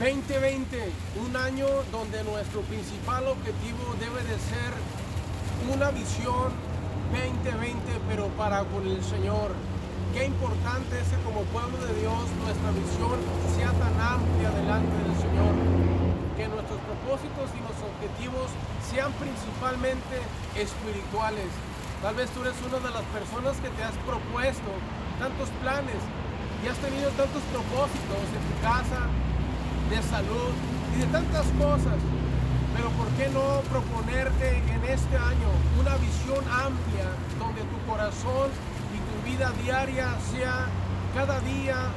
2020, un año donde nuestro principal objetivo debe de ser una visión 2020, pero para con el Señor. Qué importante es que como pueblo de Dios nuestra visión sea tan amplia delante del Señor, que nuestros propósitos y nuestros objetivos sean principalmente espirituales. Tal vez tú eres una de las personas que te has propuesto tantos planes y has tenido tantos propósitos en tu casa, de salud y de tantas cosas, pero ¿por qué no proponerte en este año una visión amplia donde tu corazón y tu vida diaria sea cada día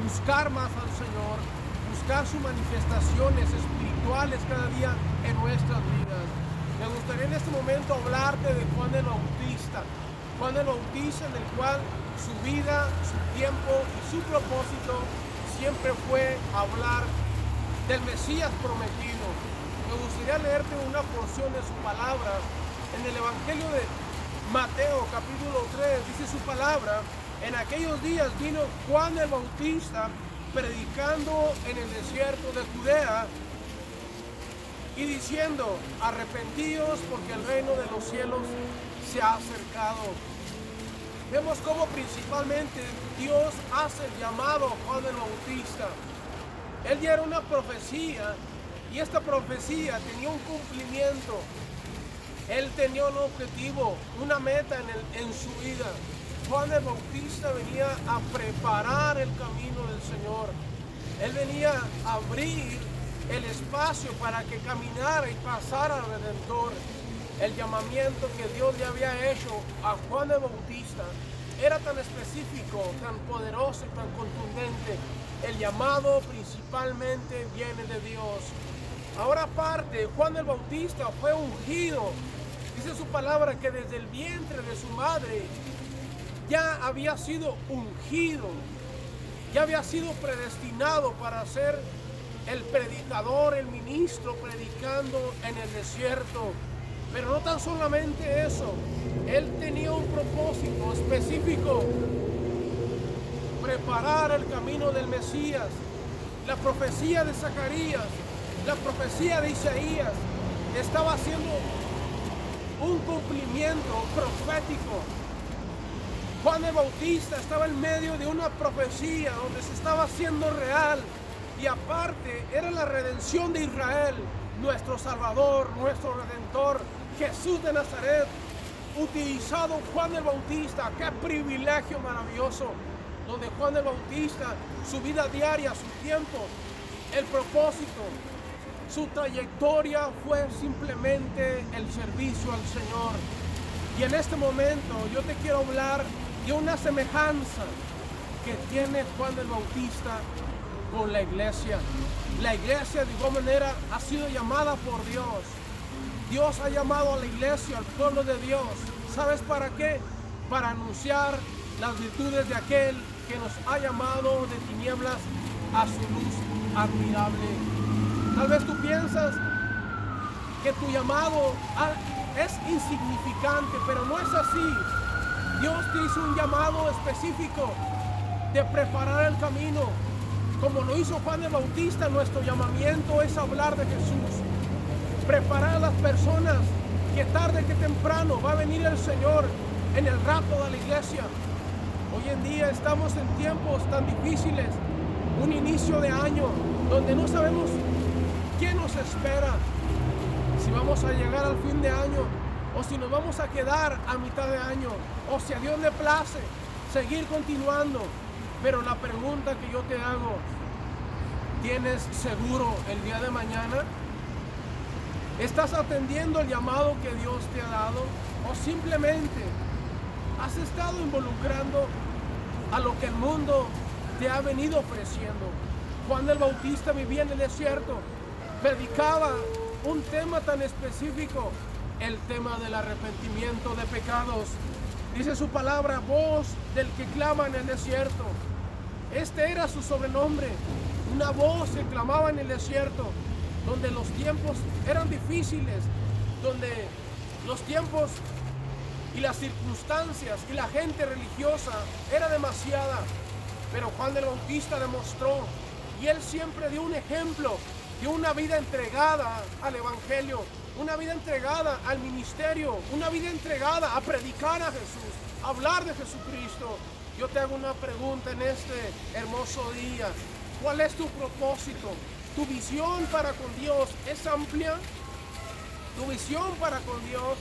buscar más al Señor, buscar sus manifestaciones espirituales cada día en nuestras vidas? Me gustaría en este momento hablarte de Juan el Bautista. Juan el Bautista, en el cual su vida, su tiempo y su propósito siempre fue hablar del Mesías prometido. Me gustaría leerte una porción de su palabra en el Evangelio de Mateo, capítulo 3. Dice su palabra: en aquellos días vino Juan el Bautista predicando en el desierto de Judea y diciendo: arrepentíos porque el reino de los cielos se ha acercado. Vemos cómo principalmente Dios hace el llamado a Juan el Bautista. Él ya era una profecía y esta profecía tenía un cumplimiento. Él tenía un objetivo, una meta en su vida. Juan el Bautista venía a preparar el camino del Señor. Él venía a abrir el espacio para que caminara y pasara al Redentor. El llamamiento que Dios le había hecho a Juan el Bautista era tan específico, tan poderoso y tan contundente. El llamado principalmente viene de Dios. Ahora aparte, Juan el Bautista fue ungido. Dice su palabra que desde el vientre de su madre ya había sido ungido, ya había sido predestinado para ser el predicador, el ministro predicando en el desierto. Pero no tan solamente eso, él tenía un propósito específico: preparar el camino del Mesías. La profecía de Zacarías, la profecía de Isaías estaba haciendo un cumplimiento profético. Juan el Bautista estaba en medio de una profecía donde se estaba haciendo real, y aparte era la redención de Israel, nuestro Salvador, nuestro Redentor, Jesús de Nazaret, utilizado Juan el Bautista. ¡Qué privilegio maravilloso! Donde Juan el Bautista, su vida diaria, su tiempo, el propósito, su trayectoria fue simplemente el servicio al Señor. Y en este momento yo te quiero hablar de una semejanza que tiene Juan el Bautista con la iglesia. La iglesia de igual manera ha sido llamada por Dios. Dios ha llamado a la iglesia, al pueblo de Dios. ¿Sabes para qué? Para anunciar las virtudes de aquel que nos ha llamado de tinieblas a su luz admirable. Tal vez tú piensas que tu llamado es insignificante, pero no es así. Dios te hizo un llamado específico de preparar el camino. Como lo hizo Juan el Bautista, nuestro llamamiento es hablar de Jesús. Preparar a las personas que tarde que temprano va a venir el Señor en el rapto de la iglesia. Hoy en día estamos en tiempos tan difíciles, un inicio de año donde no sabemos qué nos espera, si vamos a llegar al fin de año o si nos vamos a quedar a mitad de año, o si a Dios le place seguir continuando. Pero la pregunta que yo te hago: ¿tienes seguro el día de mañana? ¿Estás atendiendo el llamado que Dios te ha dado? ¿O simplemente has estado involucrando a lo que el mundo te ha venido ofreciendo? Juan el Bautista vivía en el desierto, predicaba un tema tan específico, el tema del arrepentimiento de pecados. Dice su palabra: voz del que clama en el desierto. Este era su sobrenombre, una voz que clamaba en el desierto, donde los tiempos eran difíciles, donde los tiempos y las circunstancias y la gente religiosa era demasiada. Pero Juan el Bautista demostró Y él siempre dio un ejemplo de una vida entregada al Evangelio, una vida entregada al ministerio, una vida entregada a predicar a Jesús, a hablar de Jesucristo. Yo te hago una pregunta en este hermoso día. ¿Cuál es tu propósito? ¿Tu visión para con Dios es amplia? ¿Tu visión para con Dios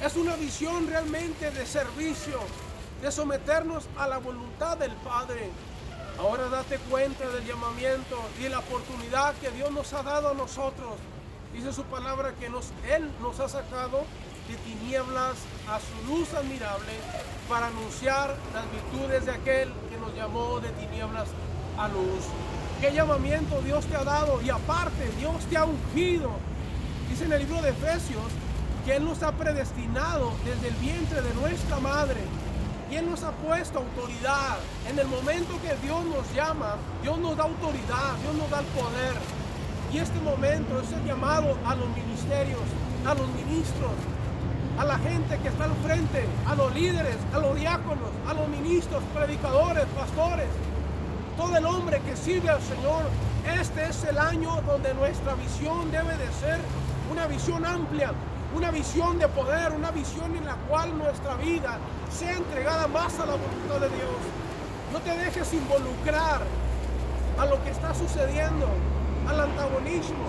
es una visión realmente de servicio, de someternos a la voluntad del Padre? Ahora date cuenta del llamamiento y de la oportunidad que Dios nos ha dado a nosotros. Dice su palabra que Él nos ha sacado de tinieblas a su luz admirable para anunciar las virtudes de aquel que nos llamó de tinieblas a luz. ¿Qué llamamiento Dios te ha dado? Y aparte, Dios te ha ungido. Dice en el libro de Efesios que Él nos ha predestinado desde el vientre de nuestra madre. Y Él nos ha puesto autoridad. En el momento que Dios nos llama, Dios nos da autoridad, Dios nos da el poder. Y este momento es el llamado a los ministerios, a los ministros, a la gente que está al frente, a los líderes, a los diáconos, a los ministros, predicadores, pastores, todo el hombre que sirve al Señor. Este es el año donde nuestra visión debe de ser una visión amplia, una visión de poder, una visión en la cual nuestra vida sea entregada más a la voluntad de Dios. No te dejes involucrar a lo que está sucediendo, al antagonismo,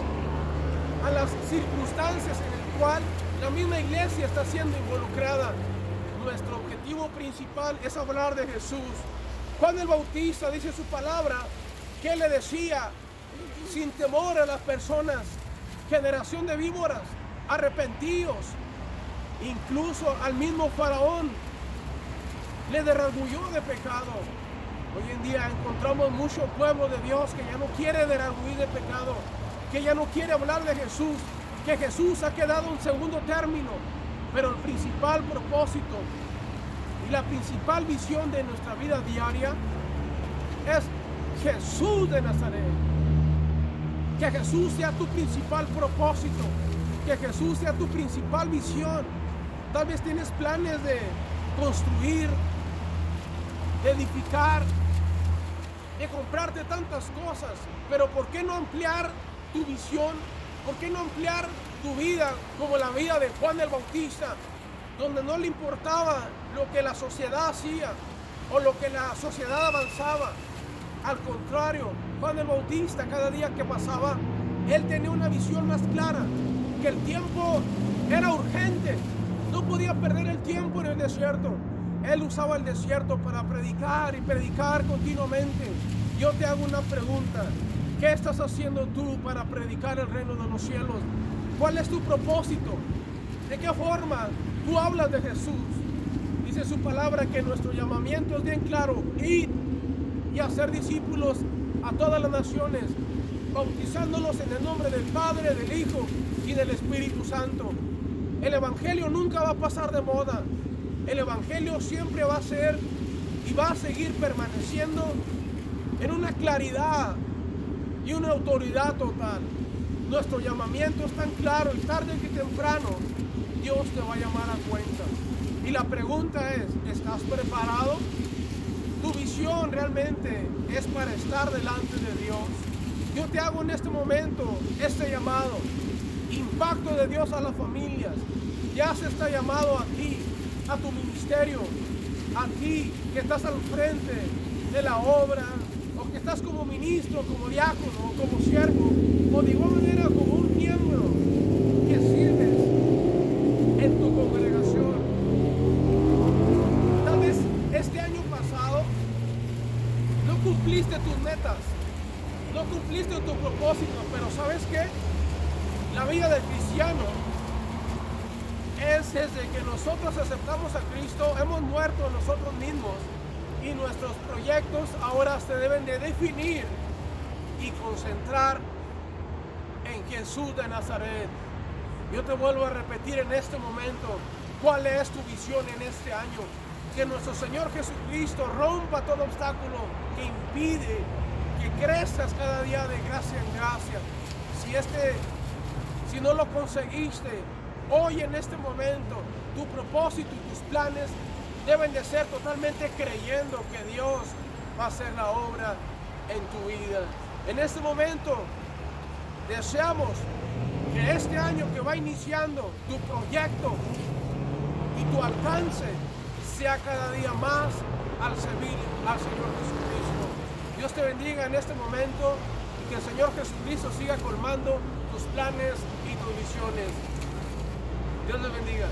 a las circunstancias en el cual la misma iglesia está siendo involucrada. Nuestro objetivo principal es hablar de Jesús. Juan el Bautista dice su palabra que le decía sin temor a las personas: generación de víboras, arrepentíos. Incluso al mismo Faraón le derragüyó de pecado. Hoy en día encontramos mucho pueblo de Dios que ya no quiere derragüir de pecado, que ya no quiere hablar de Jesús, que Jesús ha quedado en segundo término. Pero el principal propósito y la principal visión de nuestra vida diaria es Jesús de Nazaret. Que Jesús sea tu principal propósito, que Jesús sea tu principal visión. Tal vez tienes planes de construir, de edificar, de comprarte tantas cosas, pero ¿por qué no ampliar tu visión? ¿Por qué no ampliar tu vida como la vida de Juan el Bautista, donde no le importaba lo que la sociedad hacía o lo que la sociedad avanzaba? Al contrario, Juan el Bautista, cada día que pasaba, él tenía una visión más clara, que el tiempo era urgente, no podía perder el tiempo en el desierto. Él usaba el desierto para predicar y predicar continuamente. Yo te hago una pregunta: ¿qué estás haciendo tú para predicar el reino de los cielos? ¿Cuál es tu propósito? ¿De qué forma tú hablas de Jesús? Dice su palabra que nuestro llamamiento es bien claro: ir y hacer discípulos a todas las naciones, bautizándolos en el nombre del Padre, del Hijo y del Espíritu Santo. El Evangelio nunca va a pasar de moda. El Evangelio siempre va a ser y va a seguir permaneciendo en una claridad y una autoridad total. Nuestro llamamiento es tan claro, y tarde que temprano Dios te va a llamar a cuenta. Y la pregunta es: ¿estás preparado? ¿Tu visión realmente es para estar delante de Dios? Yo te hago en este momento este llamado: impacto de Dios a las familias. Ya se está llamado a ti, a tu ministerio, a ti que estás al frente de la obra, o que estás como ministro, como diácono, o como siervo, o de igual manera como un miembro que sirves en tu congregación. Tal vez este año pasado no cumpliste tus metas, no cumpliste tu propósito, pero ¿sabes qué? La vida del cristiano es desde que nosotros aceptamos a Cristo, hemos muerto a nosotros mismos, y nuestros proyectos ahora se deben de definir y concentrar en Jesús de Nazaret. Yo te vuelvo a repetir en este momento: ¿cuál es tu visión en este año? Que nuestro Señor Jesucristo rompa todo obstáculo que impide que crezcas cada día de gracia en gracia. Si no lo conseguiste, hoy en este momento, tu propósito y tus planes deben de ser totalmente creyendo que Dios va a hacer la obra en tu vida. En este momento deseamos que este año que va iniciando, tu proyecto y tu alcance sea cada día más al servir al Señor Jesucristo. Dios te bendiga en este momento y que el Señor Jesucristo siga colmando tus planes y tus visiones. Dios les bendiga.